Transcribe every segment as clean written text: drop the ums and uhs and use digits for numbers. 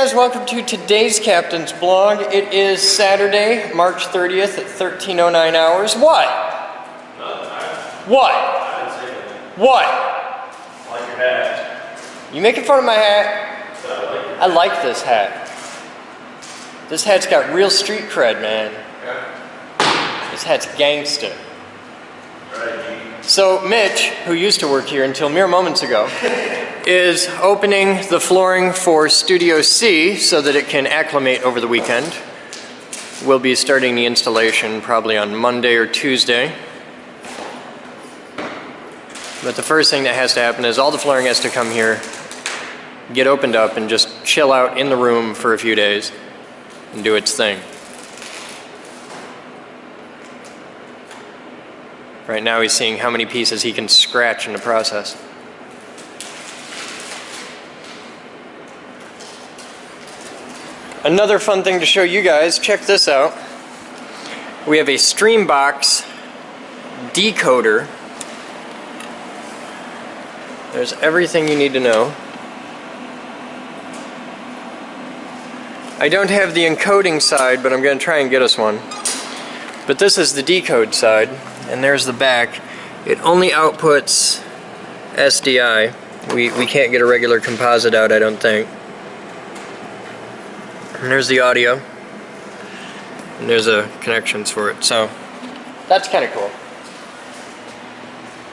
guys, welcome to today's Captain's Blog. It is Saturday, March 30th at 13:09 hours. What? What? What? I like your hat. You making fun of my hat? I like this hat. This hat's got real street cred, man. This hat's gangsta. So Mitch, who used to work here until mere moments ago, is opening the flooring for Studio C so that it can acclimate over the weekend. We'll be starting the installation probably on Monday or Tuesday. But the first thing that has to happen is all the flooring has to come here, get opened up, and just chill out in the room for a few days and do its thing. Right now he's seeing how many pieces he can scratch in the process. Another fun thing to show you guys, check this out. We have a Streambox decoder. There's everything you need to know. I don't have the encoding side, but I'm going to try and get us one. But this is the decode side, and there's the back. It only outputs SDI. We can't get a regular composite out, I don't think. And there's the audio. And there's connections for it, so that's kind of cool.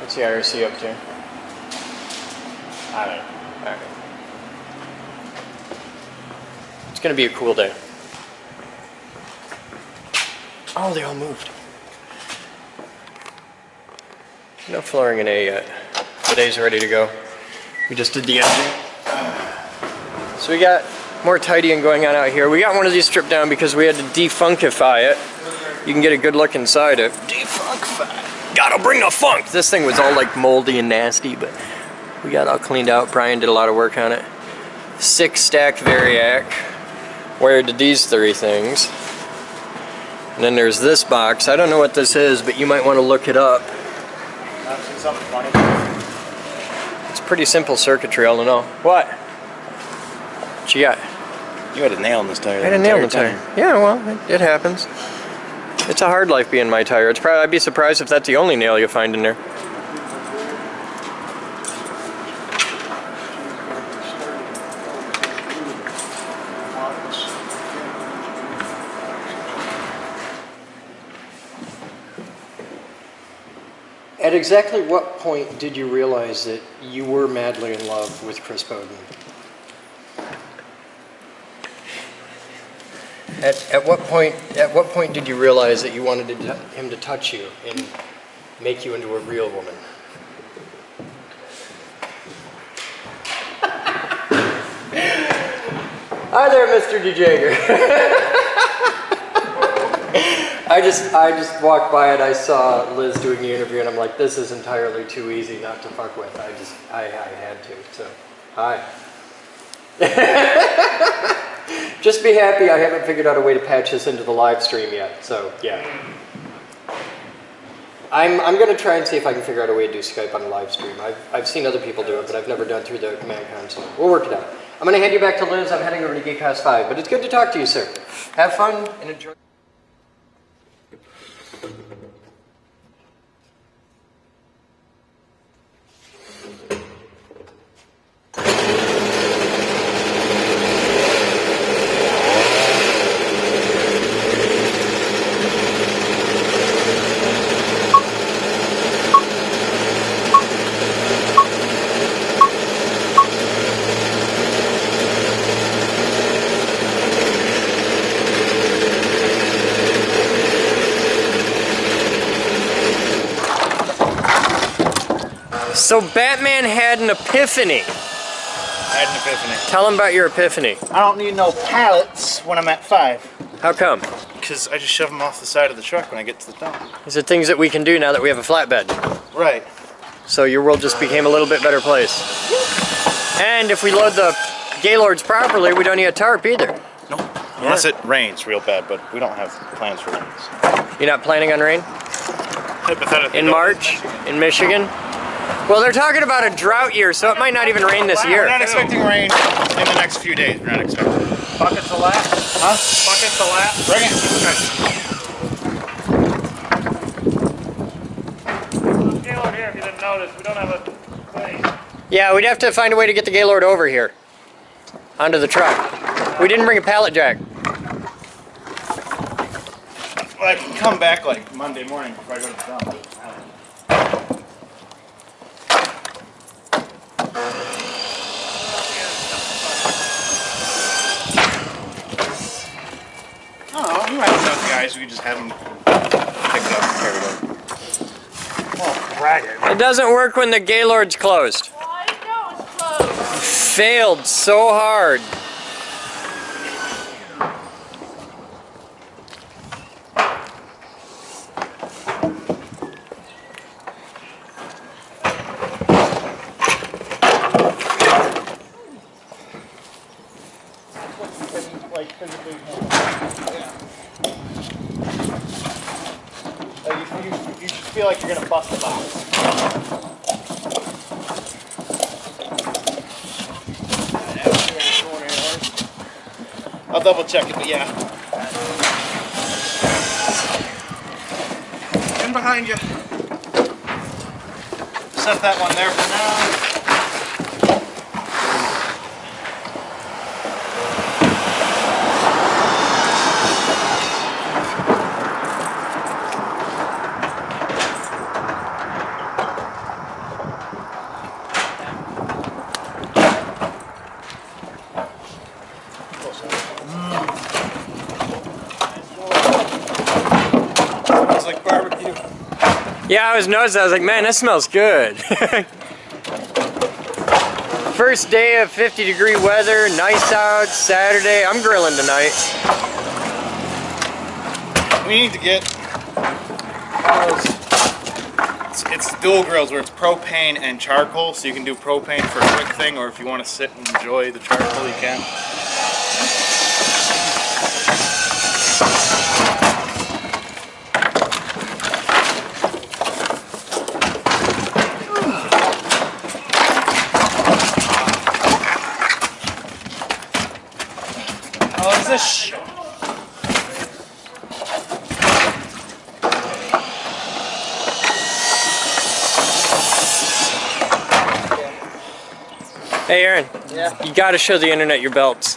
What's the IRC up to? I don't know. Alright. It's going to be a cool day. Oh, they all moved. No flooring in A yet. Today's ready to go. We just did the engine. So we got more tidying going on out here. We got one of these stripped down because we had to defunkify it. You can get a good look inside it. Defunkify. Gotta bring the funk! This thing was all like moldy and nasty, but we got it all cleaned out. Brian did a lot of work on it. 6-stack Variac. Wired to these 3 things. And then there's this box. I don't know what this is, but you might want to look it up. I've seen something funny. It's pretty simple circuitry, all in all. What? What you got? You had a nail in this tire. I had a nail in the tire. Yeah, well, it happens. It's a hard life being my tire. It's probably, I'd be surprised if that's the only nail you find in there. At exactly what point did you realize that you were madly in love with Chris Boden? At what point did you realize that you wanted him to touch you and make you into a real woman? Hi there, Mr. DeJager. I just walked by and I saw Liz doing the interview and I'm like, this is entirely too easy not to fuck with. I had to, so, hi. Just be happy I haven't figured out a way to patch this into the live stream yet, so, yeah. I'm going to try and see if I can figure out a way to do Skype on a live stream. I've seen other people do it, but I've never done it through the command console. We'll work it out. I'm going to hand you back to Liz. I'm heading over to GH5, but it's good to talk to you, sir. Have fun and enjoy. So Batman had an epiphany. I had an epiphany. Tell him about your epiphany. I don't need no pallets when I'm at 5. How come? Because I just shove them off the side of the truck when I get to the dump. These are things that we can do now that we have a flatbed. Right. So your world just became a little bit better place. And if we load the Gaylords properly, we don't need a tarp either. Nope. Unless it rains real bad, but we don't have plans for rains. You're not planning on rain? Hypothetically. In March? In Michigan? Well, they're talking about a drought year, so it might not even rain this year. We're not expecting rain in the next few days. We're not expecting. Huh? Bucket to lap. Bring it. Gaylord here, if you didn't notice, we don't have a thing. Yeah, we'd have to find a way to get the Gaylord over here. Onto the truck. We didn't bring a pallet jack. Well, I can come back like Monday morning before I go to the dump. Oh, you might have enough guys. We could just have them pick it up and carry it over. Oh, ragged. It doesn't work when the Gaylord's closed. Well, I didn't know it was closed. Failed so hard. Like physically, you just feel like you're gonna bust the box. I'll double check it, but yeah. In behind you. Set that one there for now. Smells like barbecue. Yeah, I was noticing. I was like, man, that smells good. First day of 50-degree weather, nice out, Saturday. I'm grilling tonight. We need to get those. It's dual grills where it's propane and charcoal, so you can do propane for a quick thing, or if you want to sit and enjoy the charcoal, you can. Oh, is this? Hey, Aaron. Yeah. You got to show the internet your belts.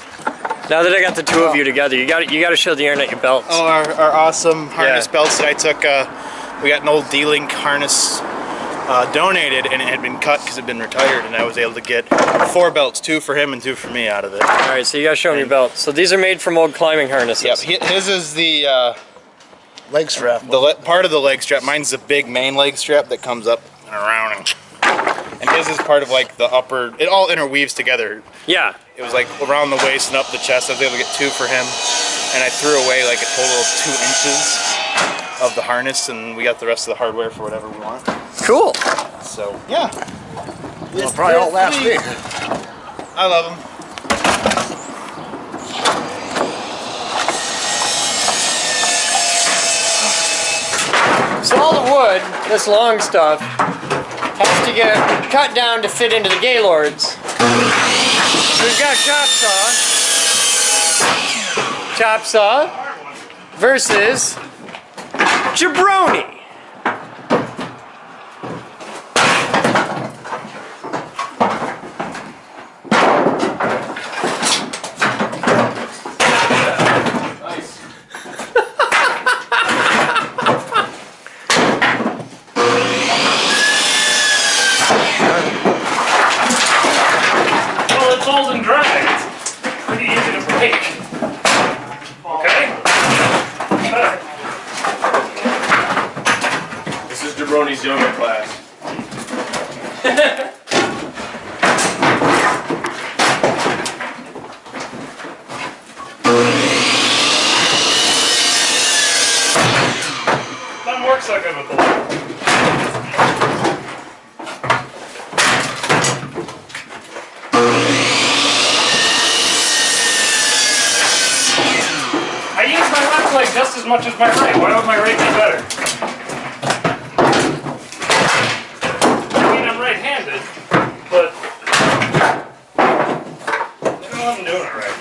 Now that I got the two of you together, you got to show the internet your belts. Oh, our awesome harness Yeah. belts that I took. We got an old D-Link harness donated, and it had been cut because it had been retired, and I was able to get 4 belts, 2 for him and 2 for me out of it. All right, so you got to show them your belts. So these are made from old climbing harnesses. Yep, his is the Leg strap. part of the leg strap. Mine's the big main leg strap that comes up and around, and his is part of like the upper. It all interweaves together. Yeah. It was like around the waist and up the chest. I was able to get 2 for him, and I threw away like a total of 2 inches of the harness, and we got the rest of the hardware for whatever we want. Cool. So yeah, Well, probably all last week. I love them. So all the wood, this long stuff, has to get cut down to fit into the Gaylords. So we've got chop saw versus jabroni. Well, it's old and dry. It's pretty easy to break. Okay? This is Jabroni's yoga class. Doesn't work so good with the light. I use my left leg just as much as my right. Why would my right be better? I mean, I'm right-handed, but I don't know if I'm doing it right.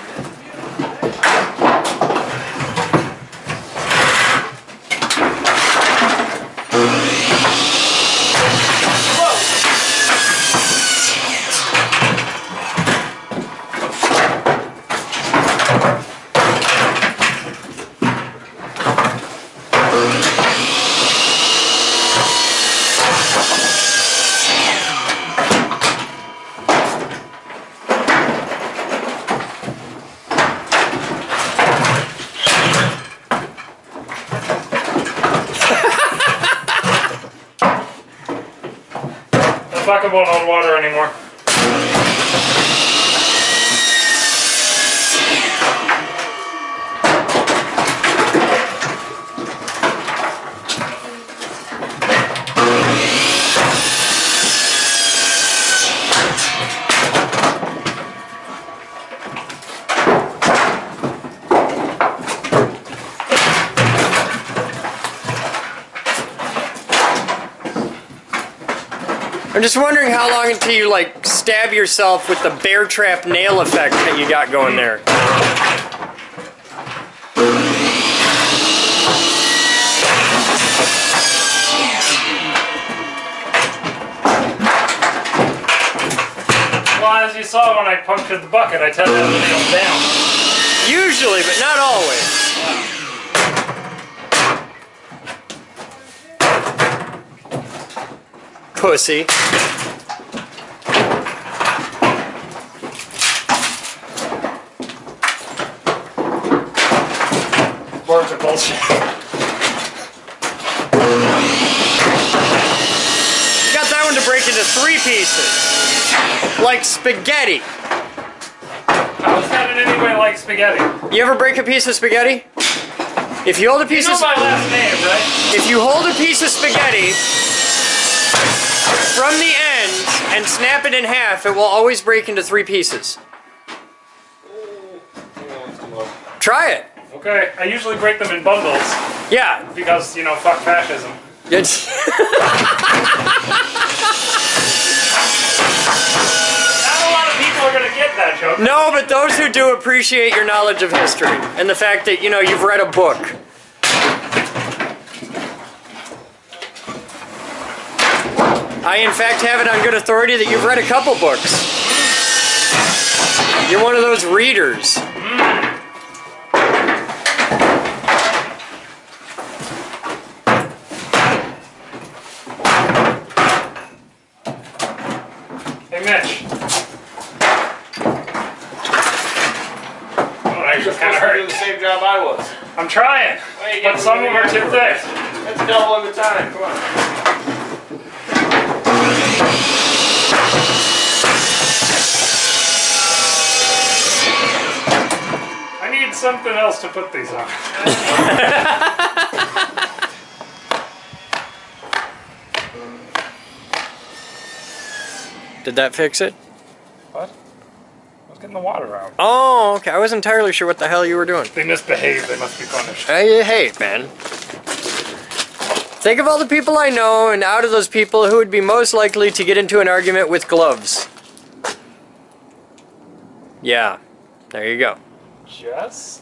talk about hot water anymore. I'm just wondering how long until you like stab yourself with the bear trap nail effect that you got going there. Well, as you saw when I punctured the bucket, I tend to have the nail down. Usually, but not always. Pussy. Words are bullshit. Got that one to break into 3 pieces. Like spaghetti. How is that in any way like spaghetti? You ever break a piece of spaghetti? If you hold a piece You know of my last name, right? if you hold a piece of spaghetti from the end and snap it in half, it will always break into 3 pieces. Try it. Okay, I usually break them in bundles Yeah. because, you know, fuck fascism. It's Not a lot of people are gonna get that joke. no, but those who do appreciate your knowledge of history and the fact that, you know, you've read a book. I, in fact, have it on good authority that you've read a couple books. You're one of those readers. Hey, Mitch. Oh, that You're just kind supposed of to do hurt. the same job I was. I'm trying, Why you but giving some of me them are too the thick. That's doubling the time. Come on. I need something else to put these on. Did that fix it? What? I was getting the water out. Oh, okay. I wasn't entirely sure what the hell you were doing. They misbehaved, they must be punished. Hey, man. Think of all the people I know, and out of those people, who would be most likely to get into an argument with gloves? Yeah. There you go. Jess?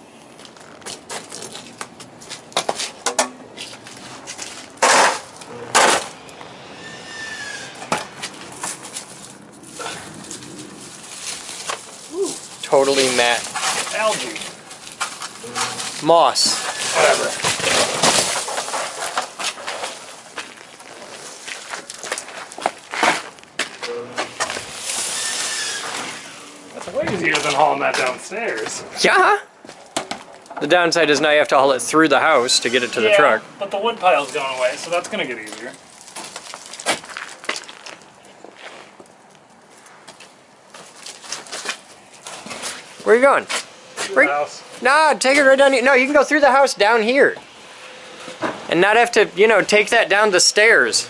Totally matte. Algae. Moss. Whatever. That's way easier than hauling that downstairs. Yeah. The downside is now you have to haul it through the house to get it to the Yeah, truck. but the wood pile's gone away, so that's gonna get easier. Where are you going? Through Right- the house. Nah, take it right down here. No, you can go through the house down here. And not have to, you know, take that down the stairs.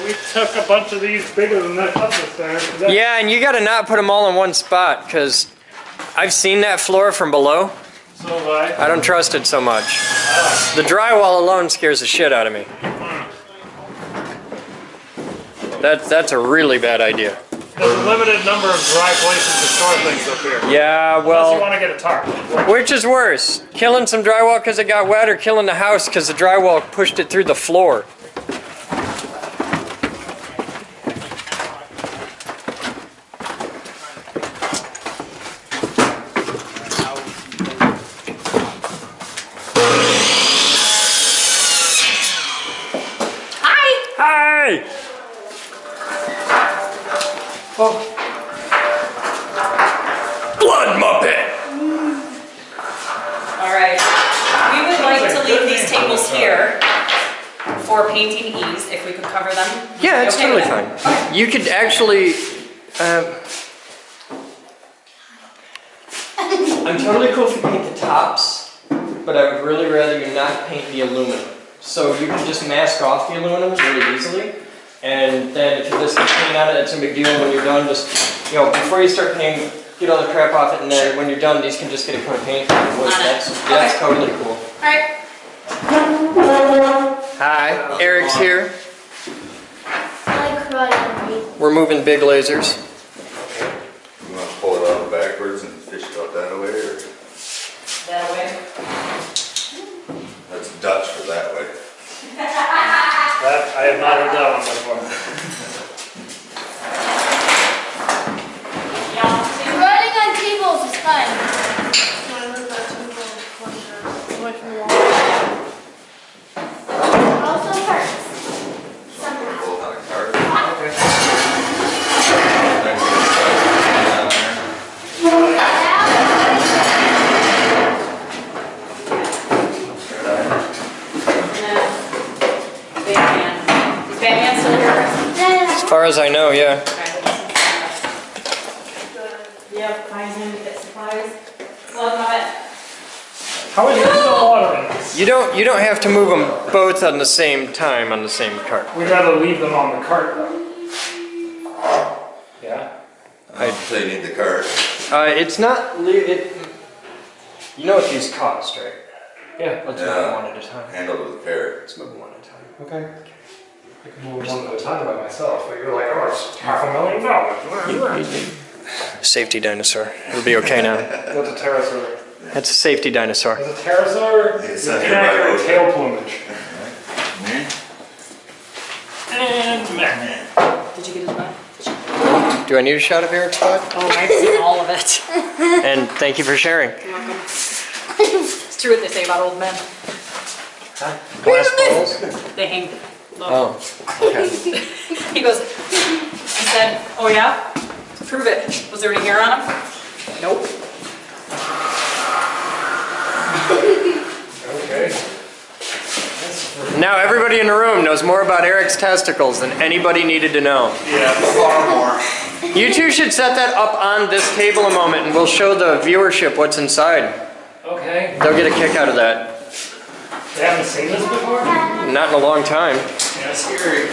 We took a bunch of these bigger than that up the stairs. Is that- Yeah, and you gotta not put them all in one spot, because I've seen that floor from below. So have I. I don't trust it so much. The drywall alone scares the shit out of me. That's a really bad idea. There's a limited number of dry places to store things up here. Yeah, Unless you well, want to get a tarp. which is worse? Killing some drywall because it got wet, or killing the house because the drywall pushed it through the floor? Hi! Blood Muppet! All right. We would like to leave these tables here for painting ease, if we could cover them. Yeah, it's Okay totally with fine. that? You could actually, I'm totally cool if you paint the tops, but I would really rather you not paint the aluminum. So you can just mask off the aluminum really easily, and then if you just get paint on it, it's no big deal. When you're done, just, you know, before you start painting, get all the crap off it, and then when you're done, these can just get a coat of paint. That's totally cool. Alright. Hi, Eric's here. I cried. We're moving big lasers. You want to pull it out backwards and fish it out that way, or That way. that's Dutch for that way? That, I have not heard that one before. Yeah. Riding on tables is fun. Also hurts. Somehow. Pull it out of cart. Then you just try to put it down there. Batman. Is Batman still here? As far as I know, yeah. Yep, find him, get supplies. Love it. How would you put the water in this? You don't have to move them both on the same time on the same cart. We'd rather leave them on the cart though. Yeah? I don't say you need the cart. It's not. You know what these cost, right? Yeah. Let's move them one at a time. Handled with care. Let's move them one at a time. Okay. I can move one at a time by myself, but you're like, oh, it's $500,000. Safety dinosaur. It'll be okay now. What's a pterosaur? That's a safety dinosaur. Is a pterosaur It's an not inaccurate here by tail plumage? Man. And meh. Did you get his butt? Do I need a shot of Eric's butt? Oh, I've seen all of it. And thank you for sharing. It's true what they say about old men. Glass balls? They hang low. Oh, okay. He goes, I said, oh yeah? Prove it. Was there any hair on him? Nope. Okay. Now everybody in the room knows more about Eric's testicles than anybody needed to know. Yeah. Far more. You two should set that up on this table a moment and we'll show the viewership what's inside. Okay. They'll get a kick out of that. They haven't seen this before? Not in a long time. Yeah, scary.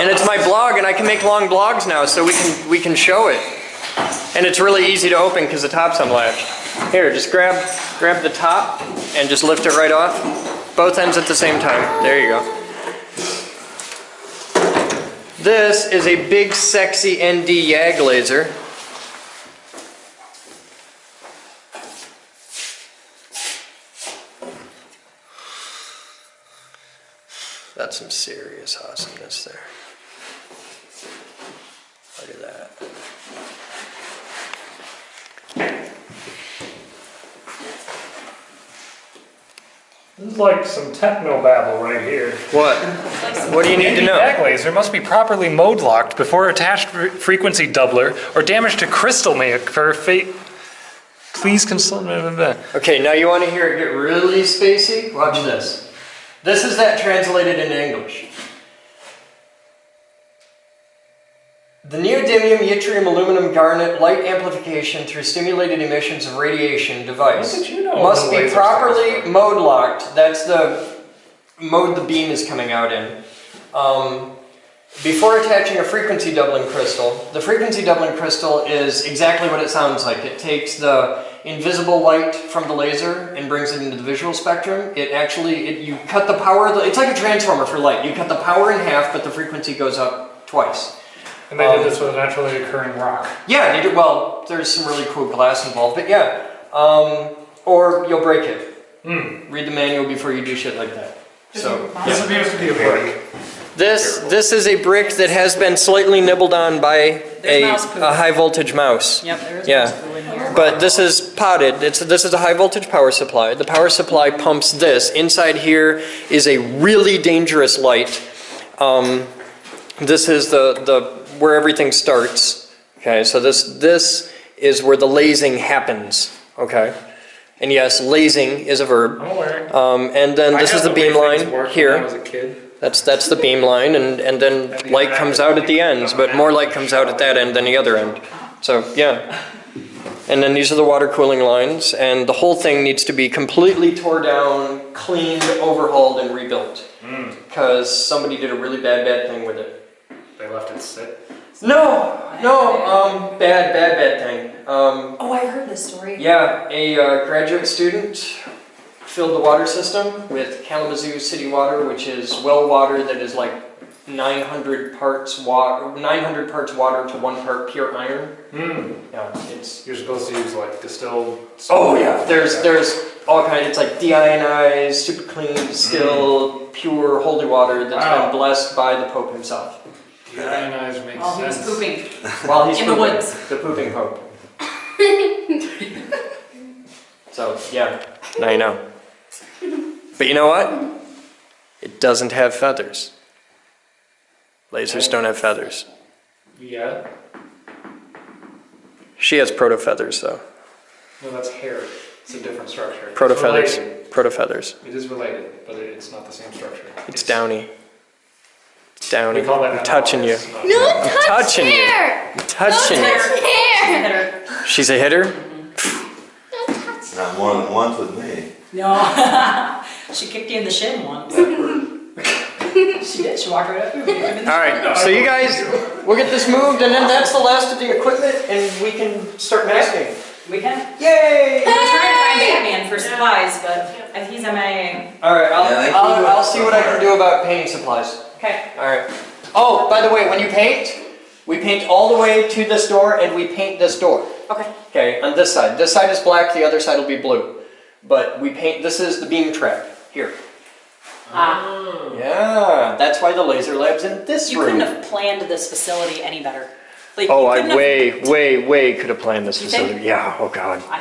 And it's my blog and I can make long blogs now so we can show it. And it's really easy to open because the top's unlatched. Here, just grab the top and just lift it right off. Both ends at the same time. There you go. This is a big sexy ND YAG laser. That's some serious awesomeness there. Look at that. This is like some techno babble right here. What? What do you need to know? Back laser must be properly mode locked before attached frequency doubler or damage to crystal may occur. Please consult. Okay, now you want to hear it get really spacey? Watch this. This is that translated into English. The neodymium, yttrium, aluminum, garnet light amplification through stimulated emissions of radiation device What did you know must the be laser properly stands for? mode locked. That's the mode the beam is coming out in. Before attaching a frequency doubling crystal, the frequency doubling crystal is exactly what it sounds like. It takes the invisible light from the laser and brings it into the visual spectrum. It actually, you cut the power, it's like a transformer for light. You cut the power in half, but the frequency goes up twice. And they did this with a naturally occurring rock. Yeah, they do. Well, there's some really cool glass involved, but yeah. Or you'll break it. Read the manual before you do shit like that. So This appears to be a brick. this is a brick that has been slightly nibbled on by There's mouse poo. a high voltage mouse. Yep, there is Yeah. mouse poo in here. But this is potted. This is a high voltage power supply. The power supply pumps this. Inside here is a really dangerous light. This is the where everything starts. Okay, so this is where the lasing happens. Okay, And yes, lasing is a verb. I'm aware. And then this is the beam line When I was here. a kid. That's the beam line, and then light comes out at the ends, but more light comes out at that end than the other end. So, yeah. And then these are the water cooling lines, and the whole thing needs to be completely tore down, cleaned, overhauled, and rebuilt. Because somebody did a really bad thing with it. They left it sit. No, bad thing. Oh, I heard this story. Yeah, a graduate student filled the water system with Kalamazoo City water, which is well water that is like 900 parts water to 1 part pure iron. Yeah, it's. You're supposed to use like distilled. Oh yeah, there's all kinds. It's like deionized, super clean, distilled, pure holy water that's been blessed by the Pope himself. Deionized makes While he was sense. pooping. While he's In the pooping, woods. the pooping Pope. So yeah, now you know. But you know what? It doesn't have feathers. Lasers don't have feathers. Yeah. She has proto-feathers, though. No, that's hair. It's a different structure. It's Proto-feathers. related. Proto-feathers. It is related, but it's not the same structure. It's downy. It's downy. We call that I'm touching you. analogous, not- No touch touching you. hair. I'm touching you. Touch hair. Better. She's a hitter? No touch. Not more than once with me. No. She kicked you in the shin once. She did. She walked right up. All right, so you guys, we'll get this moved, and then that's the last of the equipment, and we can start masking. We can. Yay! We were trying to find Batman for supplies, but he's MIA. All right, Yeah, I'll see what I can do about painting supplies. Okay. All right. Oh, by the way, when you paint, we paint all the way to this door, and we paint this door. Okay. Okay, on this side. This side is black, the other side will be blue. But we paint, this is the beam track, here. Yeah, that's why the laser lab's in this You room. couldn't have planned this facility any better. Like, Oh, you I couldn't have- way could have planned this You think? facility. Yeah, oh God. I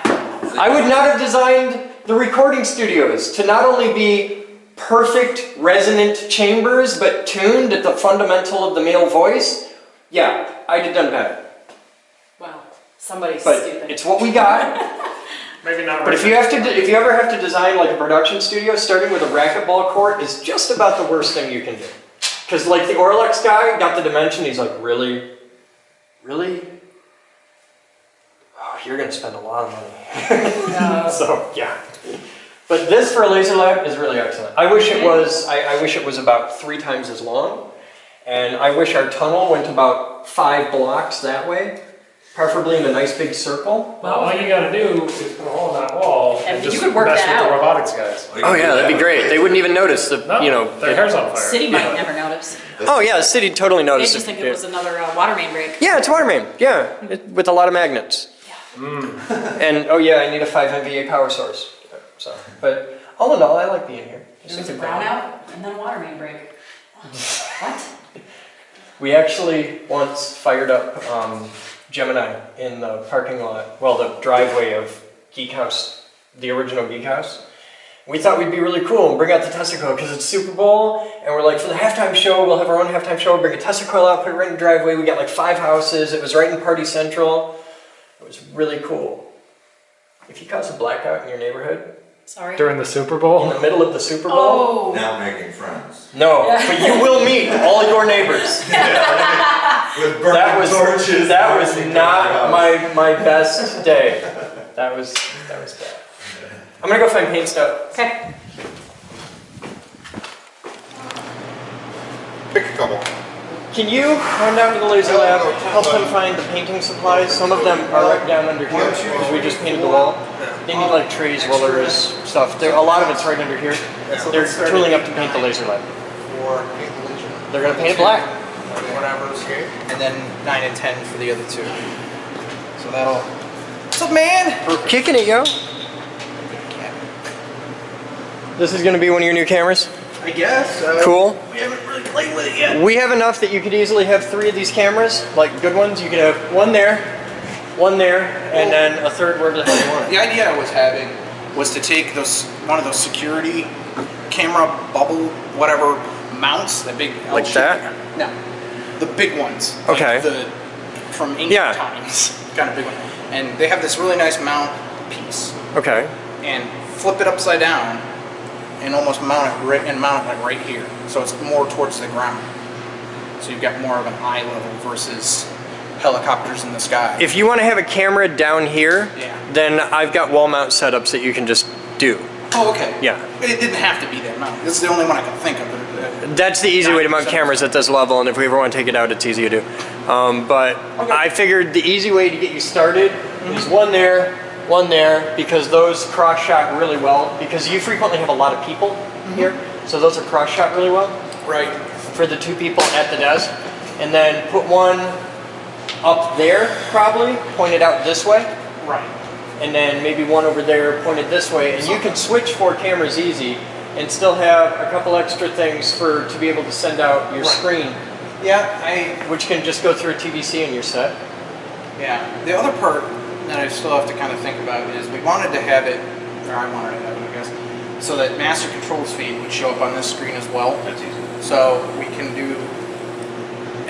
I would not have designed the recording studios to not only be perfect resonant chambers, but tuned at the fundamental of the male voice. Yeah, I'd have done better. Wow. Somebody's But stupid. it's what we got. Maybe not. But if you ever have to design like a production studio, starting with a racquetball court is just about the worst thing you can do. Because like the Orlex guy got the dimension, he's like, really? Really? Oh, you're gonna spend a lot of money. So yeah. But this for a laser lab is really excellent. I wish it was. I wish it was about 3 times as long, and I wish our tunnel went about 5 blocks that way. Preferably in a nice big circle. Well, all you gotta do is put a hole in that wall And and you just could work mess that with the out. robotics guys. Oh yeah, that'd be great. They wouldn't even notice the, No, you know. their hair's on fire. City might never notice. Oh yeah, the city totally They noticed just think it. it was another water main break. Yeah, it's a water main. Yeah, with a lot of magnets. And oh yeah, I need a 5 MVA power source. So, but all in all, I like being here. There was a brownout and then a water main break. What? We actually once fired up Gemini in the parking lot, well, the driveway of Geek House, the original Geek House. We thought we'd be really cool and bring out the Tesla coil because it's Super Bowl, and we're like, for the halftime show, we'll have our own halftime show, bring a Tesla coil out, put it right in the driveway. We got like 5 houses. It was right in Party Central. It was really cool. If you cause a blackout in your neighborhood, Sorry. During the Super in Bowl? the middle of the Super Bowl, Oh. Now making friends. no, but you will meet all your neighbors. With That burning was torches. that was burning not down. my best day. That was bad. I'm gonna go find paint stuff. Okay. Pick a couple. Can you run down to the laser lab, help them find the painting supplies? Some of them are right down under here because we just painted the wall. They need like trays, rollers, stuff. A lot of it's right under here. They're tooling up to paint the laser lab. For paint the laser. They're gonna paint it black. Whatever's here. And then 9 and 10 for the other 2. So that'll. What's up, man? We're kicking it, yo. This is gonna be one of your new cameras. I guess. Cool. We haven't really played with it yet. We have enough that you could easily have 3 of these cameras, like good ones. You could have one there, and then a third wherever the hell you want. The idea I was having was to take one of those security camera bubble, whatever mounts, the big Like L-shaped- that? No, the big ones. Okay. Like from ancient Yeah. times, kind of big one. And they have this really nice mount piece. Okay. and flip it upside down and almost mount it right here. So it's more towards the ground. So you've got more of an eye level versus helicopters in the sky. If you want to have a camera down here, Yeah. then I've got wall mount setups that you can just do. Oh, okay. Yeah. It didn't have to be that mount. This is the only one I can think of. That's the easy way to mount cameras at this level, and if we ever want to take it out, it's easy to do. But I figured the easy way to get you started is one there, because those cross-shot really well, because you frequently have a lot of people here, so those are cross-shot really well. Right. For the two people at the desk. And then put one up there, probably, pointed out this way. Right. And then maybe one over there pointed this way, and you can switch 4 cameras easy and still have a couple extra things to be able to send out your screen, Yeah, which can just go through a TVC in your set. yeah. The other part that I still have to kind of think about is we wanted to have it, or I wanted to have it, I guess, so that master controls feed would show up on this screen as well. That's easy. So we can do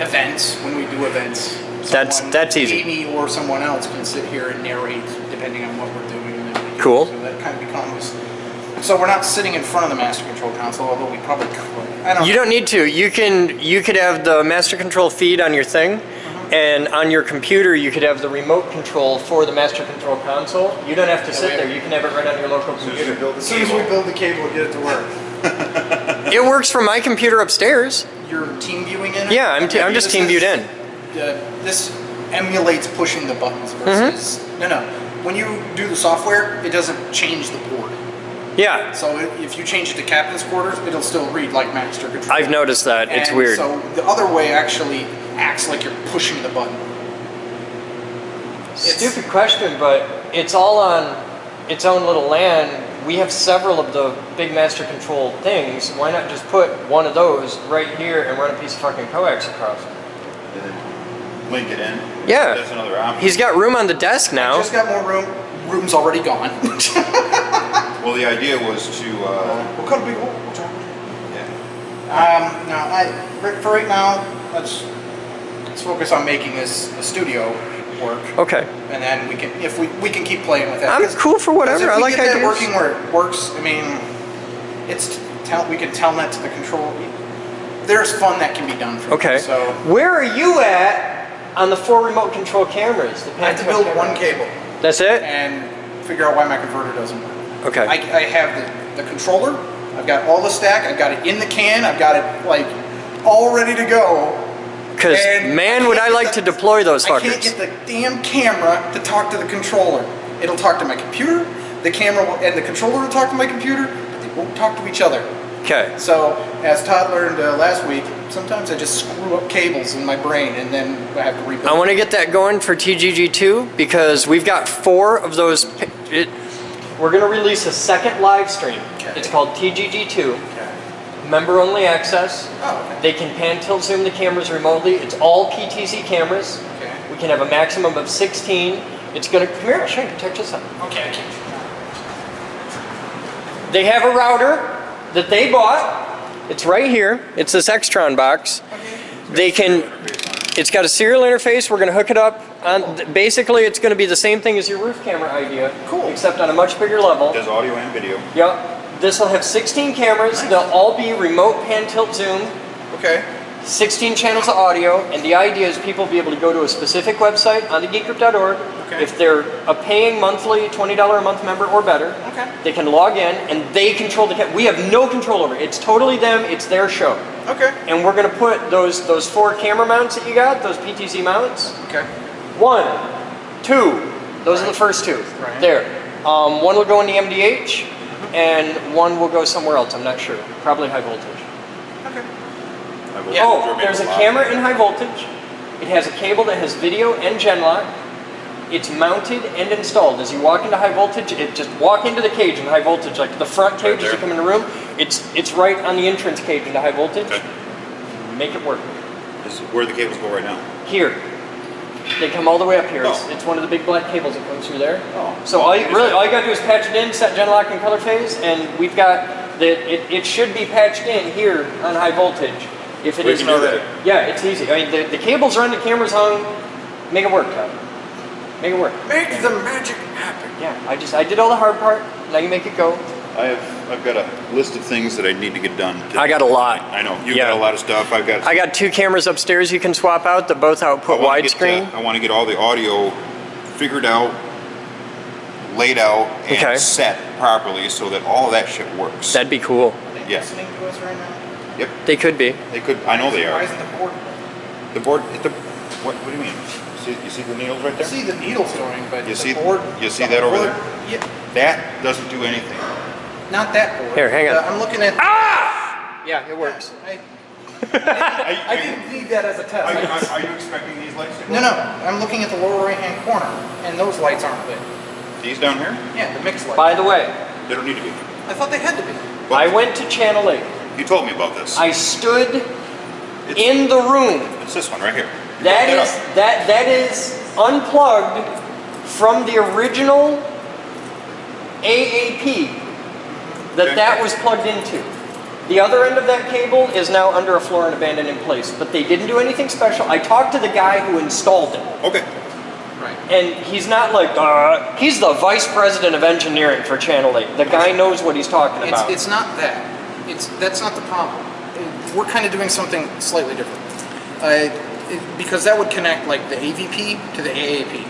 events when we do events. That's easy. Amy or someone else can sit here and narrate depending on what we're doing. And then we can- Cool. So that kind of becomes. So we're not sitting in front of the master control console, although we probably could. I don't. You don't need to. You could have the master control feed on your thing, and on your computer you could have the remote control for the master control console. You don't have to sit there. You can have it right on your local computer. As soon as we build the cable, get it to work. It works from my computer upstairs. You're team viewing in it? Yeah, I'm just team viewed in. This emulates pushing the buttons versus no. When you do the software, it doesn't change the board. Yeah, So if you change it to captain's quarters, it'll still read like master control. I've noticed that. It's And weird. So the other way actually acts like you're pushing the button. Stupid question, but it's all on its own little land. We have several of the big master control things. Why not just put one of those right here and run a piece of fucking coax across? And then link it in. Yeah. That's another option. He's got room on the desk now. Just got more room. Room's already gone. Well, the idea was to, We'll cut a big hole. We'll try. yeah. For right now, let's focus on making this a studio work. Okay. And then we can, if we can keep playing with that. I'm 'Cause- cool for whatever. 'cause if I we like get that ideas. working where it works. I mean, we can telnet to the control. There's fun that can be done from Okay. it. So Where are you at on the 4 remote control cameras? The I have to Pantone build camera? one cable That's it? and figure out why my converter doesn't work. Okay. I have the controller. I've got all the stack. I've got it in the can. I've got it like all ready to go. Because And man, would I can't like get to the- deploy those I can't fuckers. get the damn camera to talk to the controller. It'll talk to my computer. The camera and the controller will talk to my computer, but they won't talk to each other. Okay. So, as Todd learned last week, sometimes I just screw up cables in my brain and then I have to rebuild. I want to get that going for TGG2 because we've got 4 of those. We're going to release a second live stream. Okay. It's called TGG2. Okay. Member only access. Oh, okay. They can pan tilt zoom the cameras remotely. It's all PTZ cameras. Okay. We can have a maximum of 16. It's going to, come here, I'll show you, check this out. Okay, I can't. They have a router that they bought. It's right here. It's this Extron box. They can, it's got a serial interface. We're going to hook it up. Basically, it's going to be the same thing as your roof camera idea. Cool. Except on a much bigger level. Does audio and video. Yep. This will have 16 cameras. They'll all be remote pan tilt zoom. Okay. 16 channels of audio, and the idea is people will be able to go to a specific website on thegeekgroup.org. Okay. If they're a paying monthly $20 a month member or better, Okay. they can log in and they control the camera. We have no control over it. It's totally them. It's their show. Okay. And we're going to put those 4 camera mounts that you got, those PTZ mounts. Okay. 1, 2. Those are the first 2. Right. There. One will go in the MDH, and one will go somewhere else. I'm not sure. Probably high voltage. Okay. Yeah. Oh, there's a camera in high voltage. It has a cable that has video and Genlock. It's mounted and installed. As you walk into high voltage, just walk into the cage in high voltage, like the front cage as you come in the room. It's right on the entrance cage into high voltage. Okay. Make it work. Is where the cables go right now. Here. They come all the way up here. Oh. It's one of the big black cables that comes through there. Oh. So all you gotta do is patch it in, set Genlock and color phase, and we've got it should be patched in here on high voltage. If it We isn't can do already. that. Yeah, it's easy. I mean, the cables run, the camera's hung. Make it work, Todd. Make it work. Make the magic happen. Yeah, I did all the hard part. Now you make it go. I've got a list of things that I need to get done. I got a lot. I know, you've Yeah. got a lot of stuff. I got 2 cameras upstairs you can swap out that both output widescreen. I want to get all the audio figured out, laid out, and Okay. set properly so that all of that shit works. That'd be cool. Are they Yeah. listening to us right now? Yep, They could be. they could, I know they Why are. isn't the board? The board, what do you mean? You see the needles right I there? see the needles going, but You the see- board. you see the that over board- there? Yeah, That doesn't do anything. not that board. Here, hang on. I'm looking at. Yeah, it works. I didn't need that as a test. Are you expecting these lights to go? No, I'm looking at the lower right-hand corner, and those lights aren't lit. These down here? Yeah, the mixed lights. By the way, They don't need to be. I thought they had to be. I went to Channel 8. You told me about this. I stood in the room. It's this one right here. You That brought is up. that is unplugged from the original AAP Okay. that was plugged into. The other end of that cable is now under a floor and abandoned in place, but they didn't do anything special. I talked to the guy who installed it, Okay. Right. and he's not like, he's the vice president of engineering for Channel 8. The guy knows what he's talking about. It's not that. That's not the problem. We're kind of doing something slightly different. Because that would connect like the AVP to the AAP.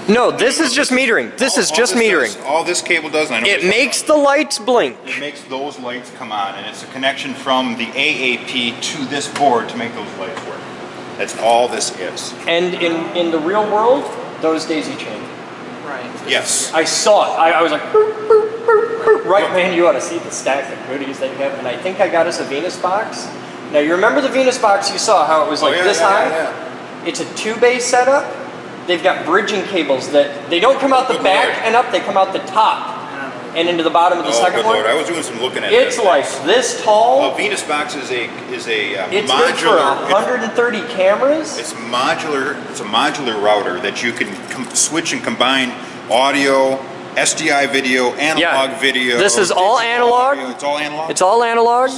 No, this is just metering. This is just metering. All this cable does, and I know It this- makes the lights blink. It makes those lights come on, and it's a connection from the AAP to this board to make those lights work. That's all this is. And in the real world, those daisy chain. Right. Yes. I saw it. I was like, boop, boop, boop, boop. Right, man, you ought to see the stack of goodies they have. And I think I got us a Venus box. Now, you remember the Venus box you saw, how it was like this high? It's a 2-bay setup. They've got bridging cables that, they don't come out the Good back Lord. and up, they come out the top and into the bottom of the Oh, second good one. Lord! I was doing some looking at It's this. like this tall. A Venus box is a It's good for modular. 130 cameras. It's modular. It's a modular router that you can switch and combine audio, SDI video, analog video. This is all digital analog. audio. It's all analog. It's all analog,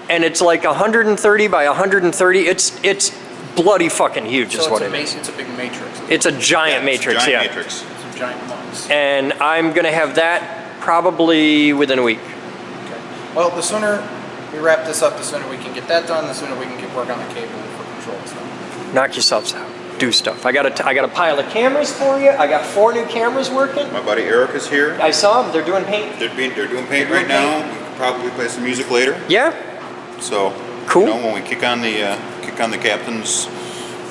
and it's like 130 by 130. It's bloody fucking huge, is So what it's it is. It's a big matrix. It's a giant Yeah, it's a matrix, giant yeah. matrix. It's a giant box. And I'm gonna have that probably within a week. Well, the sooner we wrap this up, the sooner we can get that done, the sooner we can get work on the cable for control stuff. Knock yourselves out. Do stuff. I got a pile of cameras for you. I got 4 new cameras working. My buddy Eric is here. I saw them. They're doing paint. They're doing paint doing right now. We could probably play some music later. Yeah. So Cool. You know, when we kick on the captain's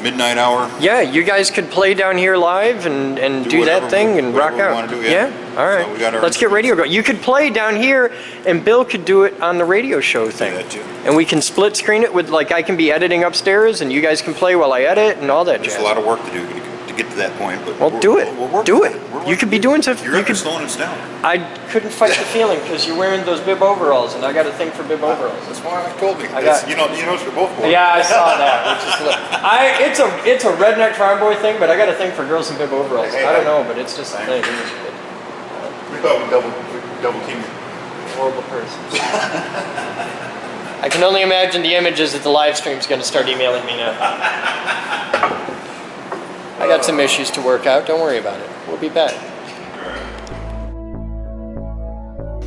midnight hour. Yeah, you guys could play down here live and do that whatever thing we- and rock whatever we out. wanna do, yeah. All right. So we got our- Let's get radio going. You could play down here, and Bill could do it on the radio show thing. that too. And we can split screen it with, like, I can be editing upstairs, and you guys can play while I edit and all that There's jazz. a lot of work to do to get to that point, but Well, do it. we're working Do on it. We're You working could be on doing it. stuff. You're You ever could. slowing us down. I couldn't fight the feeling because you're wearing those bib overalls, and I got a thing for bib overalls. That's why I told me. I got- You know, it's for both boys. Yeah, I saw that. Which is it's a redneck farm boy thing, but I got a thing for girls in bib overalls. I don't know, but it's just a thing. We thought we double teamed. Horrible person. I can only imagine the images that the live stream's going to start emailing me now. I got some issues to work out. Don't worry about it. We'll be back.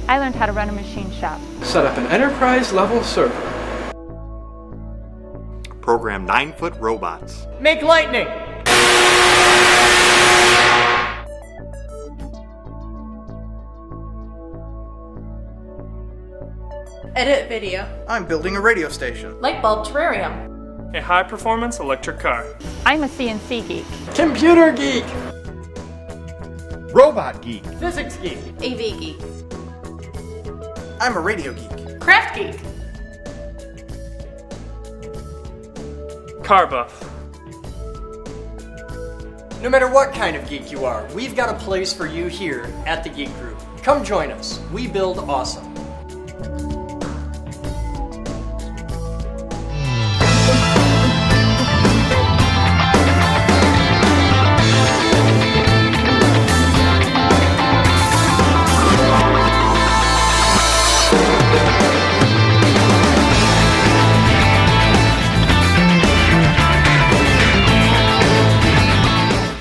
I learned how to run a machine shop. Set up an enterprise level server. Program 9-foot robots. Make lightning. Edit video. I'm building a radio station. Light bulb terrarium. A high-performance electric car. I'm a CNC geek. Computer geek. Robot geek. Physics geek. AV geek. I'm a radio geek. Craft geek. Car buff. No matter what kind of geek you are, we've got a place for you here at the Geek Group. Come join us. We build awesome.